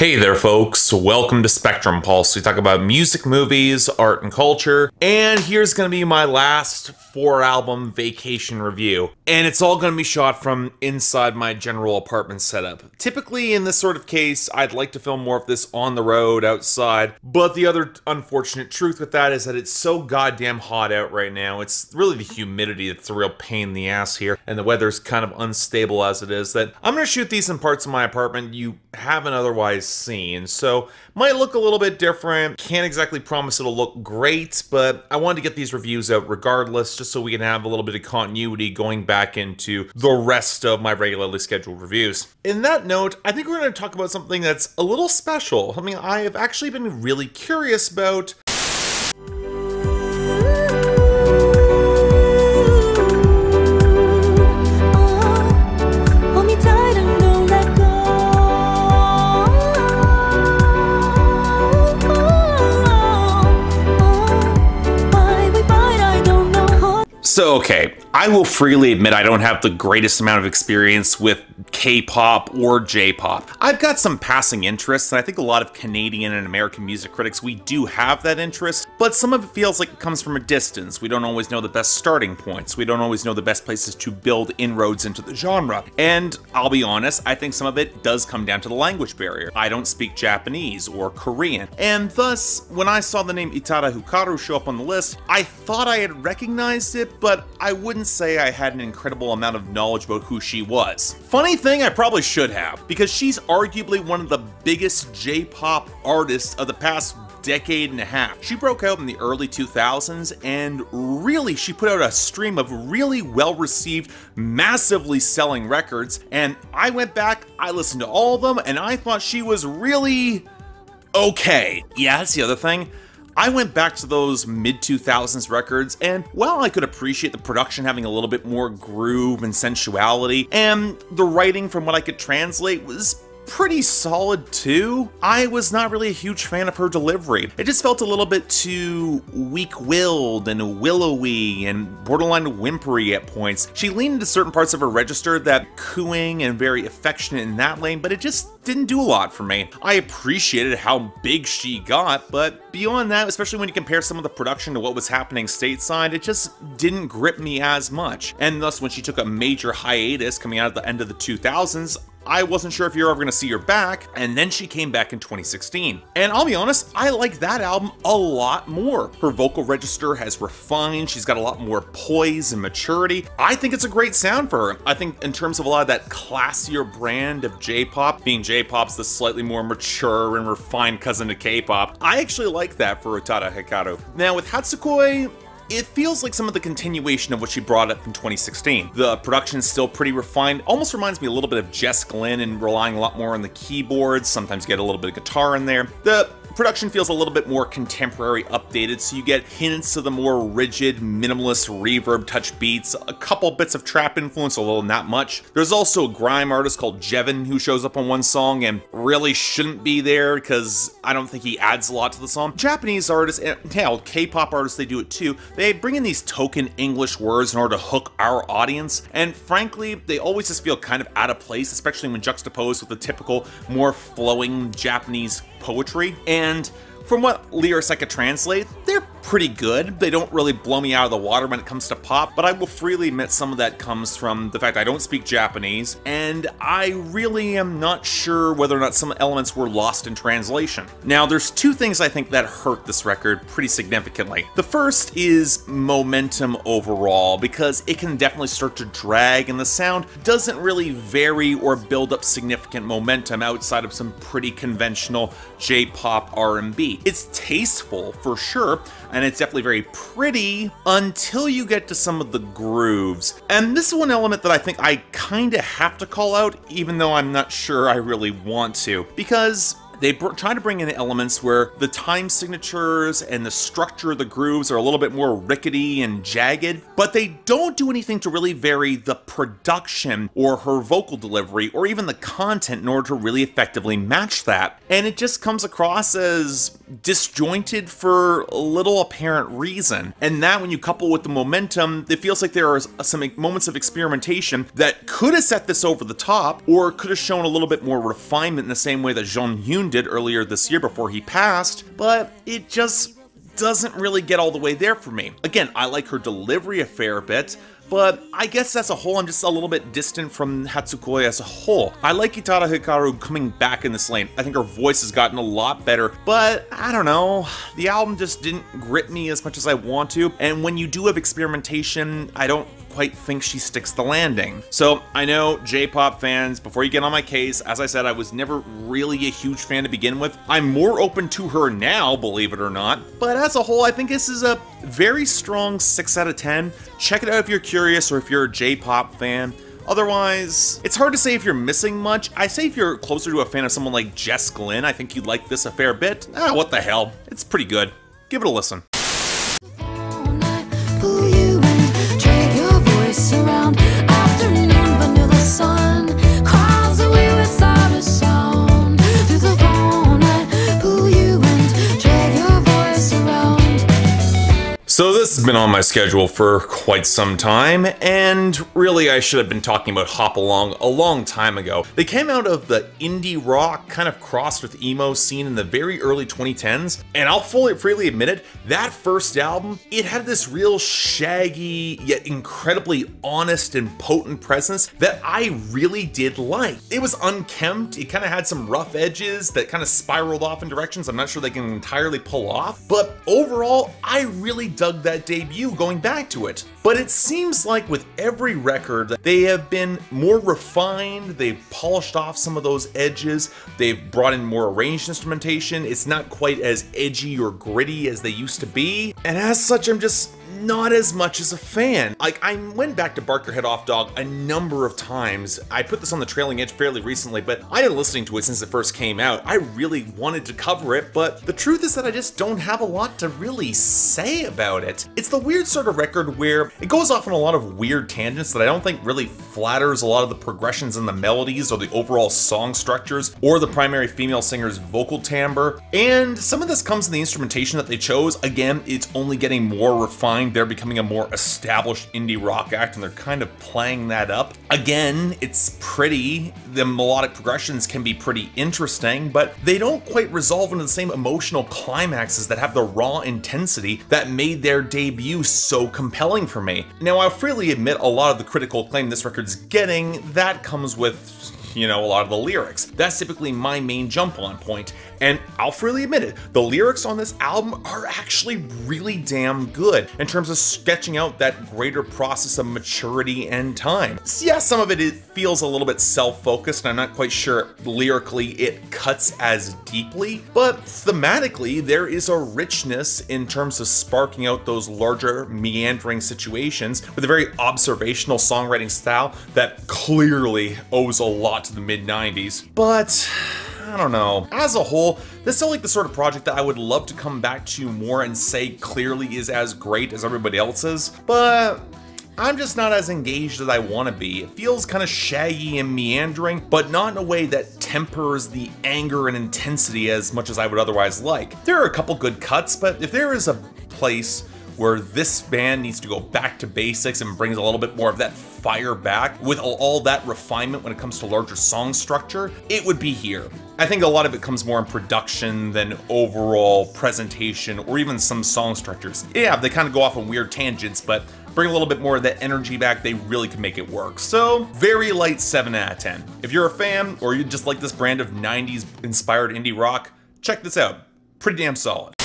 Hey there folks, welcome to Spectrum Pulse. We talk about music, movies, art, and culture, and here's gonna be my last 4-album vacation review. And it's all gonna be shot from inside my general apartment setup. Typically in this sort of case, I'd like to film more of this on the road, outside, but the other unfortunate truth with that is that it's so goddamn hot out right now. It's really the humidity that's the real pain in the ass here, and the weather's kind of unstable as it is, that I'm gonna shoot these in parts of my apartment you haven't otherwise seen, so might look a little bit different. Can't exactly promise it'll look great, but I wanted to get these reviews out regardless, just so we can have a little bit of continuity going back into the rest of my regularly scheduled reviews. In that note, I think we're going to talk about something that's a little special. Something I have actually been really curious about. So, okay, I will freely admit I don't have the greatest amount of experience with K-pop or J-pop. I've got some passing interests, and I think a lot of Canadian and American music critics, we do have that interest, but some of it feels like it comes from a distance. We don't always know the best starting points. We don't always know the best places to build inroads into the genre. And I'll be honest, I think some of it does come down to the language barrier. I don't speak Japanese or Korean, and thus, when I saw the name Utada Hikaru show up on the list, I thought I had recognized it, but I wouldn't say I had an incredible amount of knowledge about who she was. Funny thing, I probably should have, because she's arguably one of the biggest J-pop artists of the past decade and a half. She broke out in the early 2000s, and really she put out a stream of really well-received, massively selling records, and I went back, I listened to all of them, and I thought she was really okay. Yeah, that's the other thing. I went back to those mid-2000s records, and while I could appreciate the production having a little bit more groove and sensuality, and the writing from what I could translate was pretty solid too, I was not really a huge fan of her delivery. It just felt a little bit too weak-willed and willowy and borderline whimpery at points. She leaned into certain parts of her register that cooing and very affectionate in that lane, but it just didn't do a lot for me. I appreciated how big she got, but beyond that, especially when you compare some of the production to what was happening stateside, it just didn't grip me as much. And thus, when she took a major hiatus coming out at the end of the 2000s, I wasn't sure if you're ever gonna see her back, and then she came back in 2016. And I'll be honest, I like that album a lot more. Her vocal register has refined, she's got a lot more poise and maturity. I think it's a great sound for her. I think in terms of a lot of that classier brand of J-pop, being J-pop's the slightly more mature and refined cousin to K-pop, I actually like that for Utada Hikaru. Now with Hatsukoi, it feels like some of the continuation of what she brought up in 2016. The production's still pretty refined, almost reminds me a little bit of Jess Glynn and relying a lot more on the keyboards, sometimes get a little bit of guitar in there. The production feels a little bit more contemporary, updated, so you get hints of the more rigid, minimalist reverb touch beats, a couple bits of trap influence, although not much. There's also a grime artist called Jevin who shows up on one song and really shouldn't be there because I don't think he adds a lot to the song. Japanese artists, and hell, K-pop artists, they do it too. They bring in these token English words in order to hook our audience, and frankly, they always just feel kind of out of place, especially when juxtaposed with the typical, more flowing Japanese poetry. And from what lyrics I could translate, they're pretty good. They don't really blow me out of the water when it comes to pop, but I will freely admit some of that comes from the fact I don't speak Japanese, and I really am not sure whether or not some elements were lost in translation. Now, there's two things I think that hurt this record pretty significantly. The first is momentum overall, because it can definitely start to drag, and the sound doesn't really vary or build up significant momentum outside of some pretty conventional J-pop R&B. It's tasteful, for sure, and it's definitely very pretty until you get to some of the grooves. And this is one element that I think I kinda have to call out, even though I'm not sure I really want to, because they try to bring in elements where the time signatures and the structure of the grooves are a little bit more rickety and jagged, but they don't do anything to really vary the production or her vocal delivery or even the content in order to really effectively match that. And it just comes across as disjointed for little apparent reason. And that, when you couple with the momentum, it feels like there are some moments of experimentation that could have set this over the top or could have shown a little bit more refinement in the same way that Jonghyun June did earlier this year before he passed, but it just doesn't really get all the way there for me. Again, I like her delivery a fair bit, but I guess as a whole, I'm just a little bit distant from Hatsukoi as a whole. I like Utada Hikaru coming back in this lane. I think her voice has gotten a lot better, but I don't know. The album just didn't grip me as much as I want to, and when you do have experimentation, I don't quite think she sticks the landing. So I know J-pop fans, before you get on my case, as I said, I was never really a huge fan to begin with. I'm more open to her now, believe it or not, but as a whole, I think this is a very strong 6 out of 10. Check it out if you're curious or if you're a J-pop fan. Otherwise, it's hard to say if you're missing much. I say if you're closer to a fan of someone like Jess Glynn, I think you'd like this a fair bit. What the hell, it's pretty good. Give it a listen. Around afternoon, vanilla sun crawls away without a sound. Through the phone, I pull you and drag your voice around. So this has been on my schedule for quite some time, and really I should have been talking about Hop Along a long time ago. They came out of the indie rock kind of crossed with emo scene in the very early 2010s, and I'll freely admit it, that first album, it had this real shaggy yet incredibly honest and potent presence that I really did like. It was unkempt, it kind of had some rough edges that kind of spiraled off in directions I'm not sure they can entirely pull off, but overall I really dug that debut going back to it. But it seems like with every record, they have been more refined, they've polished off some of those edges, they've brought in more arranged instrumentation, it's not quite as edgy or gritty as they used to be, and as such I'm just not as much as a fan. Like, I went back to Bark Your Head Off Dog a number of times. I put this on the trailing edge fairly recently, but I've been listening to it since it first came out. I really wanted to cover it, but the truth is that I just don't have a lot to really say about it. It's the weird sort of record where it goes off on a lot of weird tangents that I don't think really flatters a lot of the progressions in the melodies or the overall song structures or the primary female singer's vocal timbre. And some of this comes in the instrumentation that they chose. Again, it's only getting more refined. They're becoming a more established indie rock act and they're kind of playing that up. Again, it's pretty. The melodic progressions can be pretty interesting, but they don't quite resolve into the same emotional climaxes that have the raw intensity that made their debut so compelling for me. Now, I'll freely admit a lot of the critical acclaim this record's getting, that comes with, you know, a lot of the lyrics. That's typically my main jump on point, and I'll freely admit it, the lyrics on this album are actually really damn good in terms of sketching out that greater process of maturity and time. So yeah, some of it feels a little bit self-focused, and I'm not quite sure lyrically it cuts as deeply, but thematically there is a richness in terms of sparking out those larger meandering situations with a very observational songwriting style that clearly owes a lot to the mid-90s. But I don't know. As a whole, this felt like the sort of project that I would love to come back to more and say clearly is as great as everybody else's, but I'm just not as engaged as I want to be. It feels kind of shaggy and meandering, but not in a way that tempers the anger and intensity as much as I would otherwise like. There are a couple good cuts, but if there is a place where this band needs to go back to basics and brings a little bit more of that fire back with all that refinement when it comes to larger song structure, it would be here. I think a lot of it comes more in production than overall presentation or even some song structures. Yeah, they kind of go off on weird tangents, but bring a little bit more of that energy back, they really can make it work. So, very light 7 out of 10. If you're a fan or you just like this brand of 90s inspired indie rock, check this out. Pretty damn solid.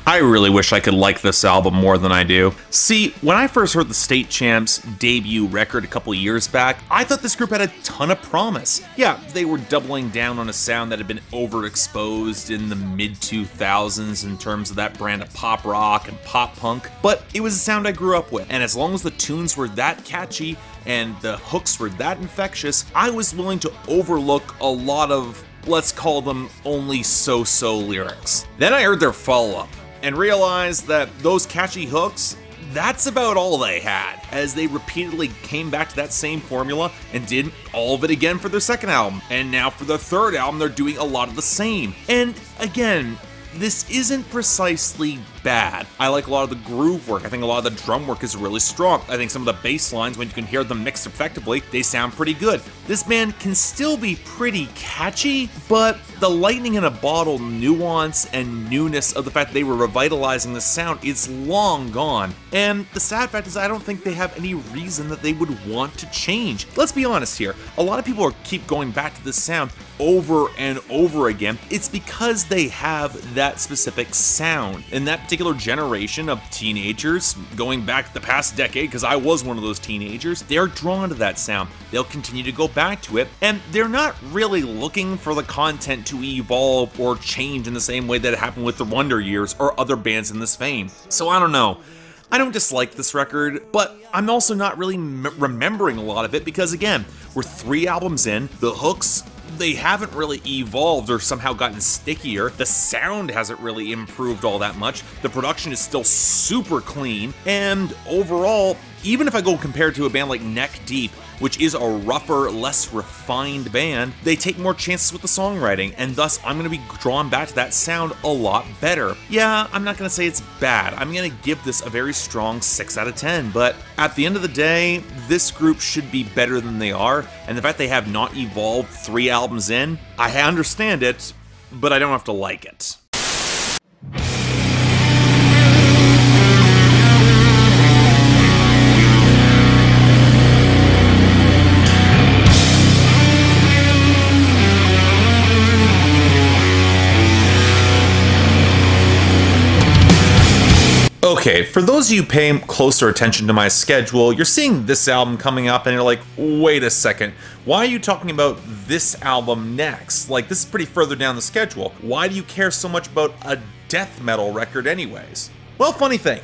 I really wish I could like this album more than I do. See, when I first heard the State Champs' debut record a couple years back, I thought this group had a ton of promise. Yeah, they were doubling down on a sound that had been overexposed in the mid-2000s in terms of that brand of pop rock and pop punk, but it was a sound I grew up with, and as long as the tunes were that catchy and the hooks were that infectious, I was willing to overlook a lot of, let's call them, only so-so lyrics. Then I heard their follow-up and realized that those catchy hooks that's about all they had, as they repeatedly came back to that same formula and did all of it again for their second album. And now for their third album, they're doing a lot of the same. And again, this isn't precisely bad. I like a lot of the groove work. I think a lot of the drum work is really strong. I think some of the bass lines, when you can hear them mixed effectively, they sound pretty good. This band can still be pretty catchy, but the lightning in a bottle nuance and newness of the fact that they were revitalizing the sound is long gone. And the sad fact is I don't think they have any reason that they would want to change. Let's be honest here. A lot of people keep going back to this sound over and over again. It's because they have that specific sound. And that particular generation of teenagers, going back the past decade, because I was one of those teenagers, they're drawn to that sound. They'll continue to go back to it, and they're not really looking for the content to evolve or change in the same way that it happened with the Wonder Years or other bands in this vein. So I don't know. I don't dislike this record, but I'm also not really remembering a lot of it because, again, we're 3 albums in, the hooks, they haven't really evolved or somehow gotten stickier. The sound hasn't really improved all that much. The production is still super clean, and overall, even if I go compared to a band like Neck Deep, which is a rougher, less refined band, they take more chances with the songwriting, and thus I'm going to be drawn back to that sound a lot better. Yeah, I'm not going to say it's bad. I'm going to give this a very strong 6 out of 10, but at the end of the day, this group should be better than they are, and the fact they have not evolved 3 albums in, I understand it, but I don't have to like it. Okay, for those of you paying closer attention to my schedule, you're seeing this album coming up and you're like, wait a second, why are you talking about this album next? Like, this is pretty further down the schedule. Why do you care so much about a death metal record anyways? Well, funny thing.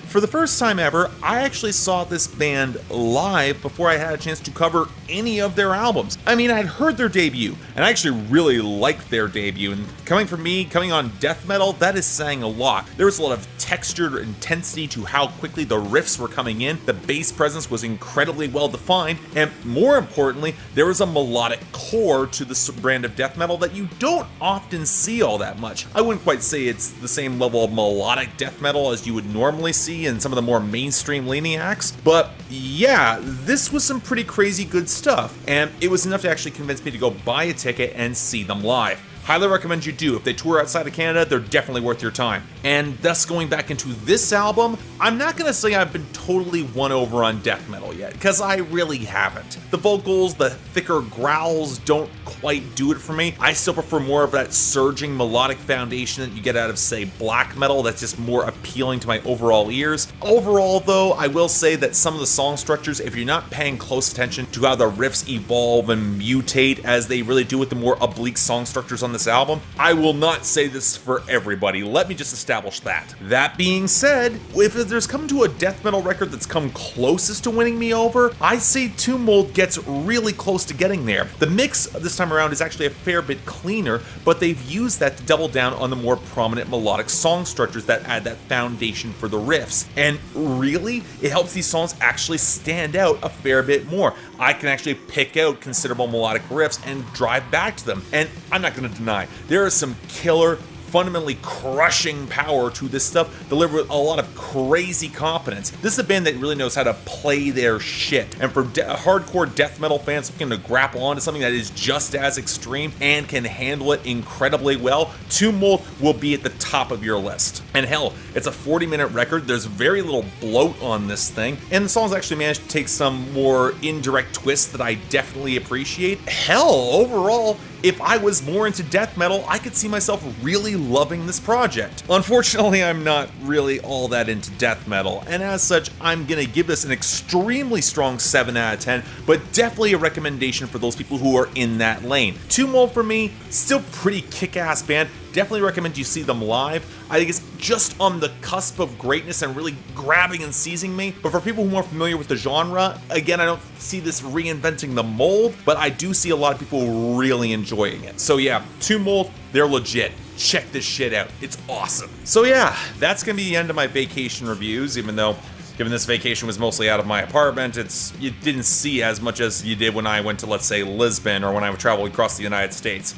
For the first time ever, I actually saw this band live before I had a chance to cover any of their albums. I mean, I'd heard their debut, and I actually really liked their debut, and coming from me, coming on death metal, that is saying a lot. There was a lot of textured intensity to how quickly the riffs were coming in, the bass presence was incredibly well defined, and more importantly, there was a melodic core to this brand of death metal that you don't often see all that much. I wouldn't quite say it's the same level of melodic death metal as you would normally see in some of the more mainstream leaning acts, but yeah, this was some pretty crazy good stuff, and it was enough to actually convince me to go buy a ticket and see them live. Highly recommend you do. If they tour outside of Canada, they're definitely worth your time. And thus going back into this album, I'm not gonna say I've been totally won over on death metal yet, because I really haven't. The vocals, the thicker growls don't quite do it for me. I still prefer more of that surging melodic foundation that you get out of, say, black metal that's just more appealing to my overall ears. Overall though, I will say that some of the song structures, if you're not paying close attention to how the riffs evolve and mutate as they really do with the more oblique song structures on this album, I will not say this for everybody. Let me just establish that. That being said, if there's come to a death metal record that's come closest to winning me over, I say Tumult gets really close to getting there. The mix this time around is actually a fair bit cleaner, but they've used that to double down on the more prominent melodic song structures that add that foundation for the riffs. And really, it helps these songs actually stand out a fair bit more. I can actually pick out considerable melodic riffs and drive back to them. And I'm not going to deny, there is some killer, fundamentally crushing power to this stuff, delivered with a lot of crazy competence. This is a band that really knows how to play their shit, and for hardcore death metal fans looking to grapple onto something that is just as extreme and can handle it incredibly well, Tumult will be at the top of your list. And hell, it's a 40-minute record, there's very little bloat on this thing, and the songs actually managed to take some more indirect twists that I definitely appreciate. Hell, overall, if I was more into death metal, I could see myself really loving this project. Unfortunately, I'm not really all that into death metal, and as such, I'm gonna give this an extremely strong 7 out of 10, but definitely a recommendation for those people who are in that lane. Tumult for me, still pretty kick-ass band. Definitely recommend you see them live. I think it's just on the cusp of greatness and really grabbing and seizing me. But for people who are familiar with the genre, again, I don't see this reinventing the mold, but I do see a lot of people really enjoying it. So yeah, Tumult, they're legit. Check this shit out. It's awesome. So yeah, that's gonna be the end of my vacation reviews, even though Given this vacation was mostly out of my apartment, you didn't see as much as you did when I went to, let's say, Lisbon, or when I would travel across the United States.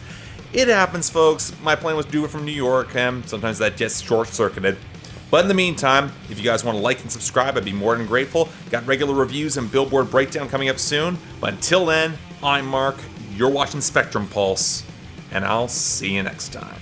It happens, folks. My plan was to do it from New York, and sometimes that gets short-circuited. But in the meantime, if you guys want to like and subscribe, I'd be more than grateful. Got regular reviews and Billboard Breakdown coming up soon. But until then, I'm Mark, you're watching Spectrum Pulse, and I'll see you next time.